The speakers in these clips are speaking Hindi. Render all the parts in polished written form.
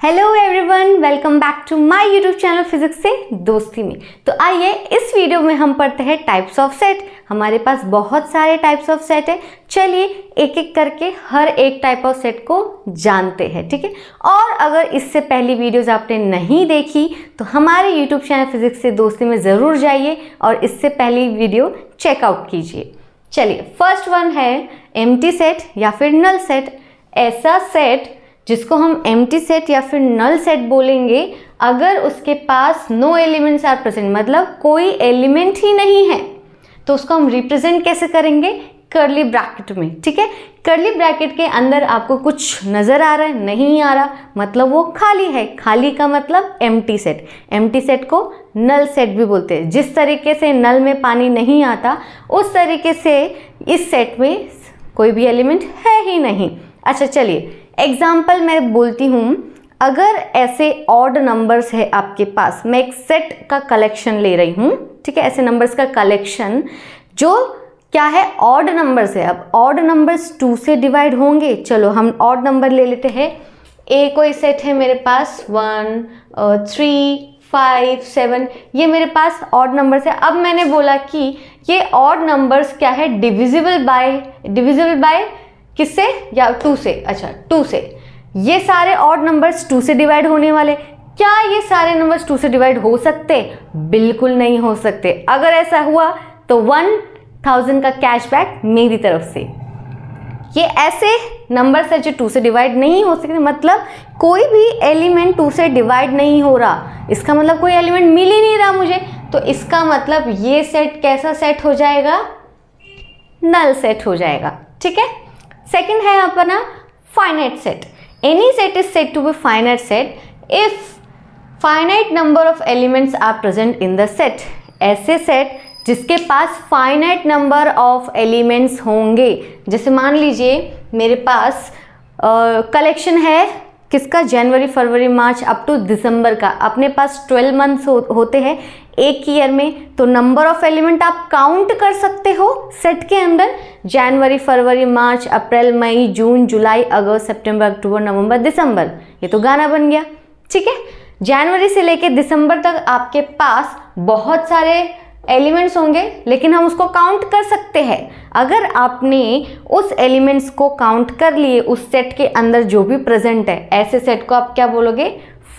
Hello everyone, welcome back to my YouTube channel physics से दोस्ती में। तो आइए इस वीडियो में हम पढ़ते हैं टाइप्स ऑफ सेट। हमारे पास बहुत सारे टाइप्स ऑफ सेट है। चलिए एक एक करके हर एक टाइप ऑफ सेट को जानते हैं, ठीक है। और अगर इससे पहली वीडियोस आपने नहीं देखी तो हमारे यूट्यूब चैनल फिजिक्स से दोस्ती में ज़रूर जाइए और इससे पहली वीडियो चेकआउट कीजिए। चलिए फर्स्ट वन है एम्प्टी सेट या फिर नल सेट। ऐसा सेट जिसको हम एम्प्टी सेट या फिर नल सेट बोलेंगे अगर उसके पास नो एलिमेंट्स आर प्रेजेंट, मतलब कोई एलिमेंट ही नहीं है, तो उसको हम रिप्रेजेंट कैसे करेंगे? कर्ली ब्रैकेट में, ठीक है। कर्ली ब्रैकेट के अंदर आपको कुछ नज़र आ रहा है, नहीं आ रहा, मतलब वो खाली है। खाली का मतलब एम्प्टी सेट। एम्प्टी सेट को नल सेट भी बोलते हैं। जिस तरीके से नल में पानी नहीं आता उस तरीके से इस सेट में कोई भी एलिमेंट है ही नहीं। अच्छा चलिए एग्जाम्पल मैं बोलती हूँ। अगर ऐसे ऑड नंबर्स है आपके पास, मैं एक सेट का कलेक्शन ले रही हूँ, ठीक है, ऐसे नंबर्स का कलेक्शन जो क्या है, ऑड नंबर्स है। अब ऑड नंबर्स 2 से डिवाइड होंगे। चलो हम ऑड नंबर ले लेते हैं। ए कोई सेट है मेरे पास 1 3 5 7, ये मेरे पास ऑड नंबर्स है। अब मैंने बोला कि ये ऑड नंबर्स क्या है, डिविजिबल बाय किससे? या 2 से। अच्छा 2 से। ये सारे ऑड नंबर्स 2 से डिवाइड होने वाले। क्या ये सारे नंबर्स 2 से डिवाइड हो सकते? बिल्कुल नहीं हो सकते। अगर ऐसा हुआ तो 1000 का कैशबैक मेरी तरफ से। ये ऐसे नंबर्स है जो 2 से डिवाइड नहीं हो सकते, मतलब कोई भी एलिमेंट 2 से डिवाइड नहीं हो रहा। इसका मतलब कोई एलिमेंट मिल ही नहीं रहा मुझे, तो इसका मतलब ये सेट कैसा सेट हो जाएगा? नल सेट हो जाएगा, ठीक है। सेकेंड है अपना finite set. Any set is said to be finite set if finite number of elements are present in the set. ऐसे सेट जिसके पास फाइनाइट नंबर ऑफ एलिमेंट्स होंगे। जैसे मान लीजिए मेरे पास कलेक्शन है किसका, जनवरी फरवरी मार्च अप टू दिसंबर का। अपने पास 12 मंथ्स होते हैं एक ईयर में, तो नंबर ऑफ एलिमेंट आप काउंट कर सकते हो सेट के अंदर। जनवरी फरवरी मार्च अप्रैल मई जून जुलाई अगस्त सितंबर अक्टूबर नवंबर दिसंबर, ये तो गाना बन गया, ठीक है। जनवरी से लेके दिसंबर तक आपके पास बहुत सारे एलिमेंट्स होंगे, लेकिन हम उसको काउंट कर सकते हैं। अगर आपने उस एलिमेंट्स को काउंट कर लिए उस सेट के अंदर जो भी प्रेजेंट है, ऐसे सेट को आप क्या बोलोगे?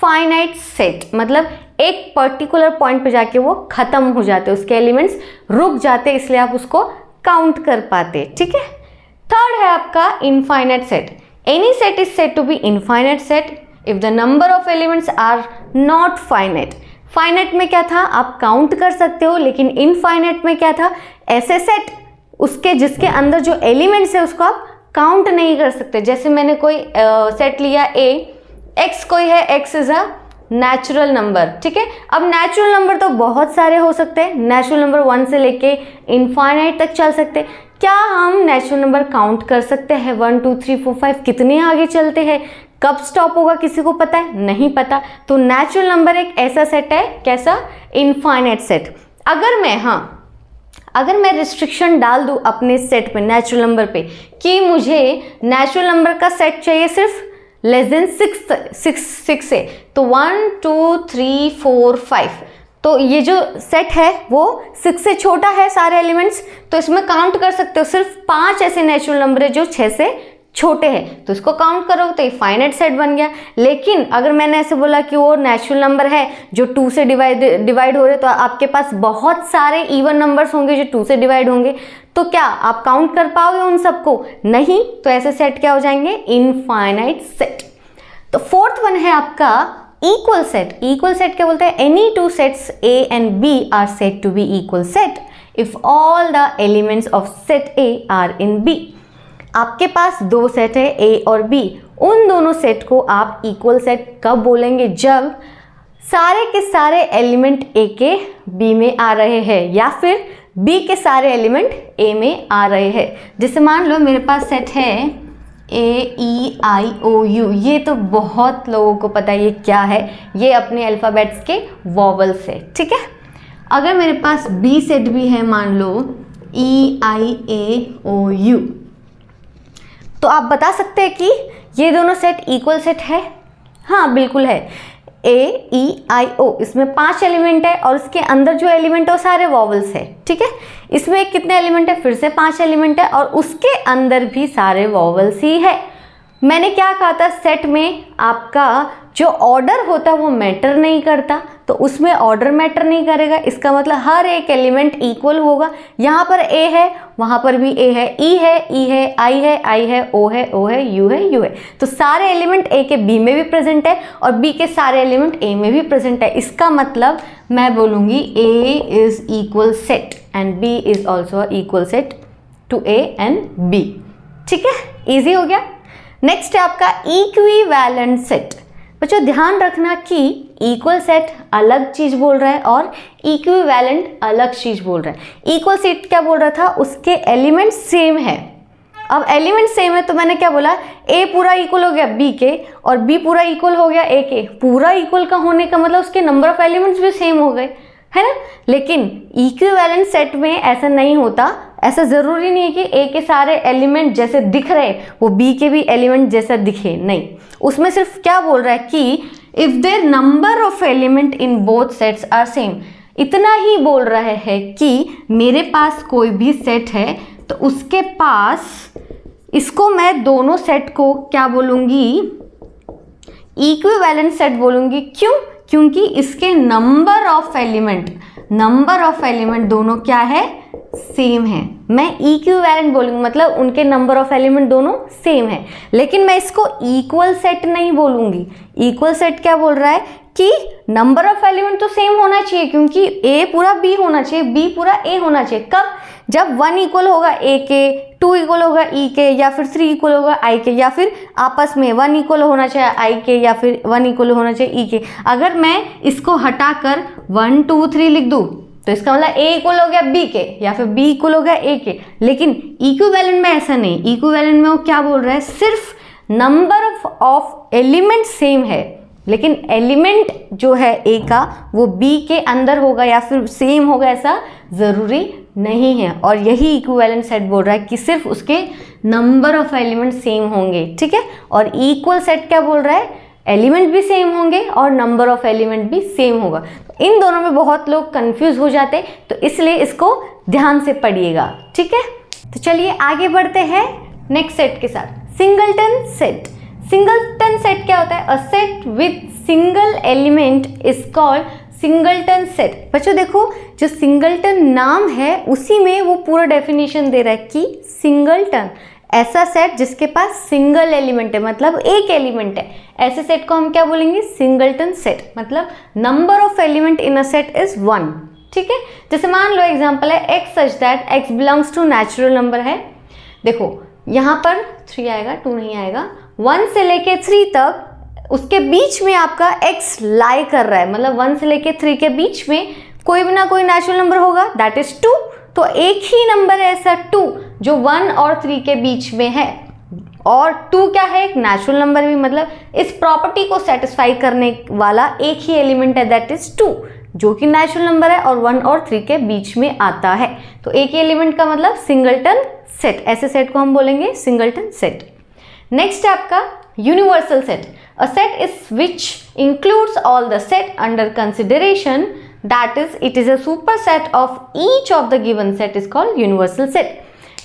Finite set. मतलब एक पर्टिकुलर पॉइंट पे जाके वो खत्म हो जाते, उसके एलिमेंट्स रुक जाते, इसलिए आप उसको काउंट कर पाते, ठीक है। थर्ड है आपका infinite set. Any set is said to be infinite set if the number of elements are not finite. Finite में क्या था, आप काउंट कर सकते हो, लेकिन इनफाइनाइट में क्या था, ऐसे सेट उसके जिसके अंदर जो एलिमेंट्स है उसको आप काउंट नहीं कर सकते। जैसे मैंने कोई सेट लिया ए, एक्स कोई है, x is a natural number, ठीक है। अब नेचुरल नंबर तो बहुत सारे हो सकते हैं। नेचुरल नंबर 1 से लेके इनफाइनाइट तक चल सकते हैं। क्या हम नेचुरल नंबर काउंट कर सकते हैं? 1 2 3 4 5 कितने आगे चलते हैं? कब स्टॉप होगा किसी को पता है? नहीं पता। तो नेचुरल नंबर एक ऐसा सेट है, कैसा? Infinite set. अगर मैं रिस्ट्रिक्शन डाल दूं अपने सेट पे, नेचुरल नंबर पे, कि मुझे नेचुरल नंबर का सेट चाहिए सिर्फ लेस देन 6 से, तो 1 2 3 4 5, तो ये जो सेट है वो 6 से छोटा है सारे एलिमेंट्स, तो इसमें काउंट कर सकते हो। सिर्फ 5 ऐसे नेचुरल नंबर है जो 6 से छोटे हैं, तो इसको काउंट करो तो ये फाइनाइट सेट बन गया। लेकिन अगर मैंने ऐसे बोला कि वो नेचुरल नंबर है जो 2 से डिवाइड हो रहे, तो आपके पास बहुत सारे इवन नंबर्स होंगे जो 2 से डिवाइड होंगे, तो क्या आप काउंट कर पाओगे उन सबको? नहीं। तो ऐसे सेट क्या हो जाएंगे? Infinite set. तो फोर्थ वन है आपका इक्वल सेट। इक्वल सेट क्या बोलते हैं? Any 2 sets A and B are said to be equal set if all the elements of set A are in B. आपके पास 2 सेट है ए और बी, उन दोनों सेट को आप इक्वल सेट कब बोलेंगे? जब सारे के सारे एलिमेंट ए के बी में आ रहे हैं या फिर बी के सारे एलिमेंट ए में आ रहे हैं। जैसे मान लो मेरे पास सेट है ए ई आई ओ यू, ये तो बहुत लोगों को पता है ये क्या है, ये अपने अल्फ़ाबेट्स के वॉवल्स है, ठीक है। अगर मेरे पास बी सेट भी है, मान लो ई आई ए ओ यू, तो आप बता सकते हैं कि ये दोनों सेट इक्वल सेट है हाँ बिल्कुल है, ए ई आई ओ, इसमें 5 एलिमेंट है और इसके अंदर जो एलिमेंट है वो सारे वॉवल्स है, ठीक है। इसमें कितने एलिमेंट है, फिर से 5 एलिमेंट है और उसके अंदर भी सारे वॉवल्स ही है। मैंने क्या कहा था, सेट में आपका जो ऑर्डर होता है वो मैटर नहीं करता, तो उसमें ऑर्डर मैटर नहीं करेगा, इसका मतलब हर एक एलिमेंट इक्वल होगा। यहाँ पर ए है, वहाँ पर भी ए है, ई है, ई है, आई है, आई है, ओ है, ओ है, यू है, यू है। तो सारे एलिमेंट ए के बी में भी प्रेजेंट है और बी के सारे एलिमेंट ए में भी प्रेजेंट है। इसका मतलब मैं बोलूँगी A is equal set and B is also equal set to A and B, ठीक है, ईजी हो गया। नेक्स्ट है आपका इक्विवेलेंट सेट। बच्चों ध्यान रखना कि इक्वल सेट अलग चीज बोल रहा है और इक्विवेलेंट अलग चीज बोल रहा है। इक्वल सेट क्या बोल रहा था, उसके एलिमेंट सेम है। अब एलिमेंट सेम है तो मैंने क्या बोला, ए पूरा इक्वल हो गया बी के और बी पूरा इक्वल हो गया ए के। पूरा इक्वल का होने का मतलब उसके नंबर ऑफ एलिमेंट्स भी सेम हो गए, है ना। लेकिन इक्विवेलेंट सेट में ऐसा नहीं होता, ऐसा ज़रूरी नहीं है कि ए के सारे एलिमेंट जैसे दिख रहे वो बी के भी एलिमेंट जैसा दिखे, नहीं। उसमें सिर्फ क्या बोल रहा है कि if their number of element in both sets are same, इतना ही बोल रहा है कि मेरे पास कोई भी सेट है तो उसके पास, इसको मैं दोनों सेट को क्या बोलूँगी, इक्विवेलेंट सेट बोलूँगी। क्यों, क्योंकि इसके नंबर ऑफ एलिमेंट दोनों क्या है, सेम है। मैं इक्विवेलेंट बोलूँगी मतलब उनके नंबर ऑफ एलिमेंट दोनों सेम है, लेकिन मैं इसको इक्वल सेट नहीं बोलूँगी। इक्वल सेट क्या बोल रहा है कि नंबर ऑफ एलिमेंट तो सेम होना चाहिए, क्योंकि ए पूरा बी होना चाहिए, बी पूरा ए होना चाहिए। कब, जब 1 इक्वल होगा ए के, 2 इक्वल होगा ई के, या फिर 3 इक्वल होगा आई के, या फिर आपस में 1 इक्वल होना चाहिए आई के या फिर 1 इक्वल होना चाहिए ई के। अगर मैं इसको हटाकर 1 2 3 लिख दूँ तो इसका मतलब ए इक्वल हो गया बी के या फिर बी इक्वल हो गया ए के। लेकिन इक्विवेलेंट में ऐसा नहीं, इक्विवेलेंट में वो क्या बोल रहा है, सिर्फ नंबर ऑफ एलिमेंट सेम है, लेकिन एलिमेंट जो है ए का वो बी के अंदर होगा या फिर सेम होगा, ऐसा ज़रूरी नहीं है। और यही इक्विवेलेंट सेट बोल रहा है कि सिर्फ उसके नंबर ऑफ एलिमेंट सेम होंगे, ठीक है। और इक्वल सेट क्या बोल रहा है, एलिमेंट भी सेम होंगे और नंबर ऑफ एलिमेंट भी सेम होगा। तो इन दोनों में बहुत लोग कंफ्यूज हो जाते हैं, तो इसलिए इसको ध्यान से पढ़िएगा, ठीक है। तो चलिए आगे बढ़ते हैं नेक्स्ट सेट के साथ, सिंगलटन सेट। सिंगलटन सेट क्या होता है, a set with single element is called singleton set. बच्चों देखो, जो सिंगलटन नाम है उसी में वो पूरा डेफिनेशन दे रहा है कि सिंगलटन ऐसा सेट जिसके पास सिंगल एलिमेंट है, मतलब एक एलिमेंट है, ऐसे सेट को हम क्या बोलेंगे, सिंगलटन सेट। मतलब number of element in a set is 1, ठीक है। जैसे मान लो एग्जांपल है x such that x belongs to natural number है। देखो यहाँ पर 3 आएगा, 2 नहीं आएगा। 1 से लेके 3 तक उसके बीच में आपका x लाई कर रहा है, मतलब 1 से लेके 3 के बीच में कोई भी ना कोई नेचुरल नंबर होगा, दैट इज 2। तो एक ही नंबर है ऐसा 2 जो 1 और 3 के बीच में है, और 2 क्या है, एक नेचुरल नंबर भी, मतलब इस प्रॉपर्टी को सेटिस्फाई करने वाला एक ही एलिमेंट है, दैट इज 2, जो कि नेचुरल नंबर है और 1 और 3 के बीच में आता है। तो एक ही एलिमेंट का मतलब सिंगलटन सेट, ऐसे सेट को हम बोलेंगे सिंगलटन सेट। नेक्स्ट है आपका universal set. A set is which includes all the set under consideration, that is it is a superset of each of the given set is called universal set.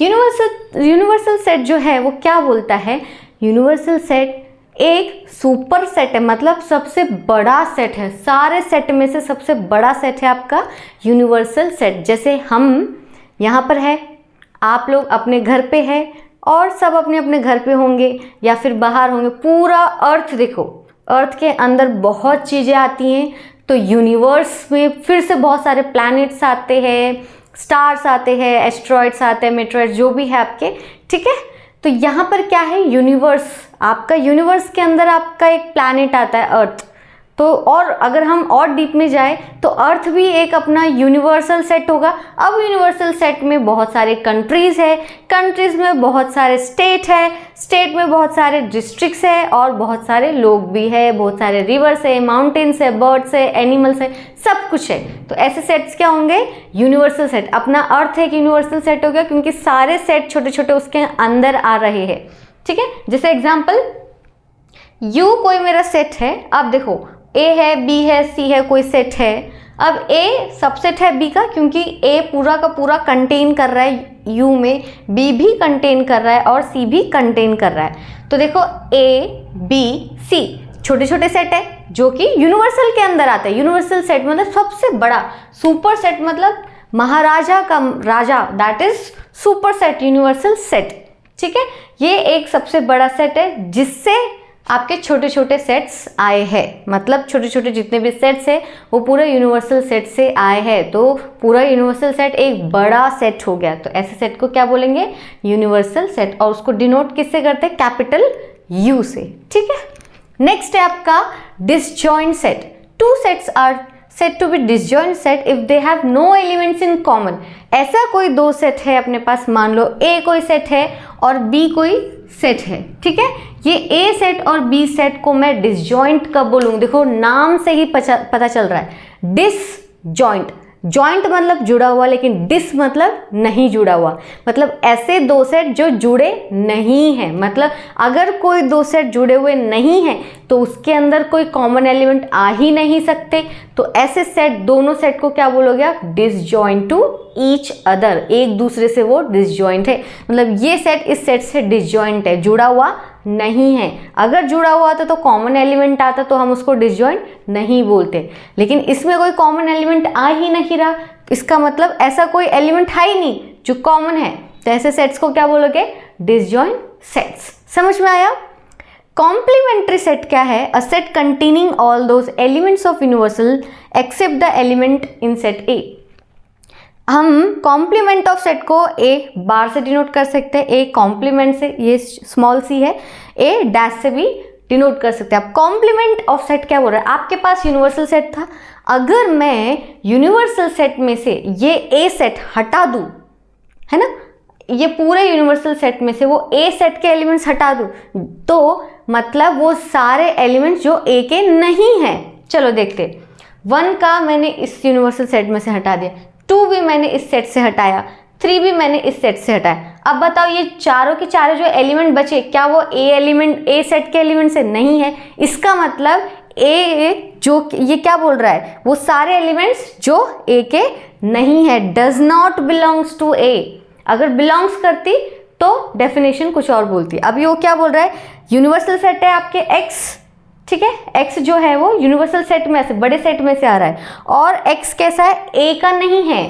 Universal set जो है वो क्या बोलता है, यूनिवर्सल सेट एक सुपर सेट है, मतलब सबसे बड़ा सेट है, सारे सेट में से सबसे बड़ा सेट है आपका यूनिवर्सल सेट। जैसे हम यहाँ पर है, आप लोग अपने घर पे है और सब अपने अपने घर पे होंगे या फिर बाहर होंगे, पूरा अर्थ देखो, अर्थ के अंदर बहुत चीज़ें आती हैं, तो यूनिवर्स में फिर से बहुत सारे प्लैनेट्स आते हैं, स्टार्स आते हैं, एस्ट्रॉइड्स आते हैं, मेट्रॉइड्स जो भी है आपके, ठीक है। तो यहाँ पर क्या है, यूनिवर्स, आपका यूनिवर्स के अंदर आपका एक प्लैनेट आता है अर्थ। तो और अगर हम और डीप में जाए तो अर्थ भी एक अपना यूनिवर्सल सेट होगा। अब यूनिवर्सल सेट में बहुत सारे कंट्रीज़ है, कंट्रीज़ में बहुत सारे स्टेट है, स्टेट में बहुत सारे डिस्ट्रिक्ट्स है और बहुत सारे लोग भी है, बहुत सारे रिवर्स है, माउंटेन्स है, बर्ड्स है, एनिमल्स है, सब कुछ है। तो ऐसे सेट्स क्या होंगे, यूनिवर्सल सेट। अपना अर्थ एक यूनिवर्सल सेट हो गया क्योंकि सारे सेट छोटे छोटे उसके अंदर आ रहे हैं, ठीक है। जैसे एग्जाम्पल U कोई मेरा सेट है, अब देखो A है, B है, C है, कोई सेट है। अब A सबसेट है B का, क्योंकि A पूरा का पूरा कंटेन कर रहा है U में, B भी कंटेन कर रहा है और C भी कंटेन कर रहा है। तो देखो A, B, C छोटे छोटे सेट है जो कि यूनिवर्सल के अंदर आते हैं। यूनिवर्सल सेट मतलब सबसे बड़ा, सुपर सेट मतलब महाराजा का राजा, that is super set, universal set. ठीक है, ये एक सबसे बड़ा सेट है जिससे आपके छोटे छोटे सेट्स आए हैं, मतलब छोटे छोटे जितने भी सेट्स हैं वो पूरे यूनिवर्सल सेट से आए हैं। तो पूरा यूनिवर्सल सेट एक बड़ा सेट हो गया। तो ऐसे सेट को क्या बोलेंगे? Universal set. और उसको डिनोट किससे करते हैं? कैपिटल U से। ठीक है, नेक्स्ट है आपका disjoint set. Two sets are set to be disjoint set if they have no elements in common. ऐसा कोई दो सेट है अपने पास, मान लो A कोई सेट है और B कोई सेट है। ठीक है, ये A सेट और B सेट को मैं डिसजॉइंट कब बोलूँगी? देखो नाम से ही पता चल रहा है, डिसजॉइंट। जॉइंट मतलब जुड़ा हुआ, लेकिन डिस मतलब नहीं जुड़ा हुआ, मतलब ऐसे दो सेट जो जुड़े नहीं हैं। मतलब अगर कोई दो सेट जुड़े हुए नहीं हैं तो उसके अंदर कोई कॉमन एलिमेंट आ ही नहीं सकते। तो ऐसे सेट, दोनों सेट को क्या बोलोगे आप? डिसजॉइंट टू ईच अदर, एक दूसरे से वो डिसजॉइंट है। मतलब ये सेट इस सेट से डिसजॉइंट है, जुड़ा हुआ नहीं है। अगर जुड़ा हुआ था तो कॉमन एलिमेंट आता तो हम उसको डिसजॉइंट नहीं बोलते, लेकिन इसमें कोई कॉमन एलिमेंट आ ही नहीं रहा, इसका मतलब ऐसा कोई एलिमेंट है ही नहीं जो कॉमन है। तो ऐसे सेट्स को क्या बोलोगे? Disjoint sets. समझ में आया? कॉम्प्लीमेंट्री सेट क्या है? A set containing all those elements of universal except the element in set A. हम कॉम्प्लीमेंट ऑफ सेट को A बार से डिनोट कर सकते हैं, A कॉम्प्लीमेंट से, ये स्मॉल c है, A डैश से भी डिनोट कर सकते हैं। आप कॉम्प्लीमेंट ऑफ सेट क्या बोल रहे हैं? आपके पास यूनिवर्सल सेट था, अगर मैं यूनिवर्सल सेट में से ये A सेट हटा दूं, है ना, ये पूरे यूनिवर्सल सेट में से वो A सेट के एलिमेंट्स हटा दूं, तो मतलब वो सारे एलिमेंट्स जो A के नहीं हैं। चलो देखते, 1 का मैंने इस यूनिवर्सल सेट में से हटा दिया, 2 भी मैंने इस सेट से हटाया, 3 भी मैंने इस सेट से हटाया। अब बताओ ये चारों के चारों जो एलिमेंट बचे, क्या वो A सेट के एलिमेंट से नहीं है? इसका मतलब A जो ये क्या बोल रहा है? वो सारे एलिमेंट्स जो A के नहीं है, does not belongs to A। अगर बिलोंग्स करती तो डेफिनेशन कुछ और बोलती। अब ये क्या बोल रहा है? यूनिवर्सल सेट है आपके X, ठीक है, X जो है वो यूनिवर्सल सेट में से, बड़े सेट में से आ रहा है, और X कैसा है? A का नहीं है,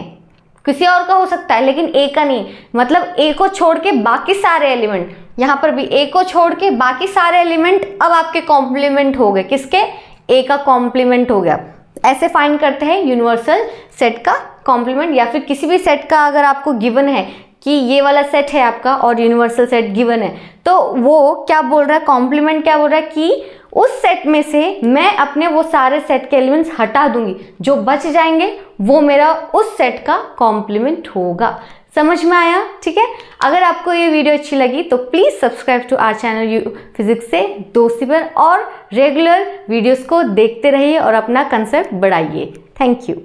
किसी और का हो सकता है लेकिन A का नहीं। मतलब A को छोड़ के बाकी सारे एलिमेंट, यहाँ पर भी A को छोड़ के बाकी सारे एलिमेंट अब आपके कॉम्प्लीमेंट हो गए। किसके? A का कॉम्प्लीमेंट हो गया। ऐसे फाइंड करते हैं यूनिवर्सल सेट का कॉम्प्लीमेंट। या फिर किसी भी सेट का अगर आपको गिवन है कि ये वाला सेट है आपका और यूनिवर्सल सेट गिवन है, तो वो क्या बोल रहा है? कॉम्प्लीमेंट क्या बोल रहा है कि उस सेट में से मैं अपने वो सारे सेट के एलिमेंट्स हटा दूंगी, जो बच जाएंगे वो मेरा उस सेट का कॉम्प्लीमेंट होगा। समझ में आया? ठीक है, अगर आपको ये वीडियो अच्छी लगी तो please subscribe to our channel physics से दोस्ती पर, और रेगुलर वीडियोस को देखते रहिए और अपना कंसेप्ट बढ़ाइए। Thank you.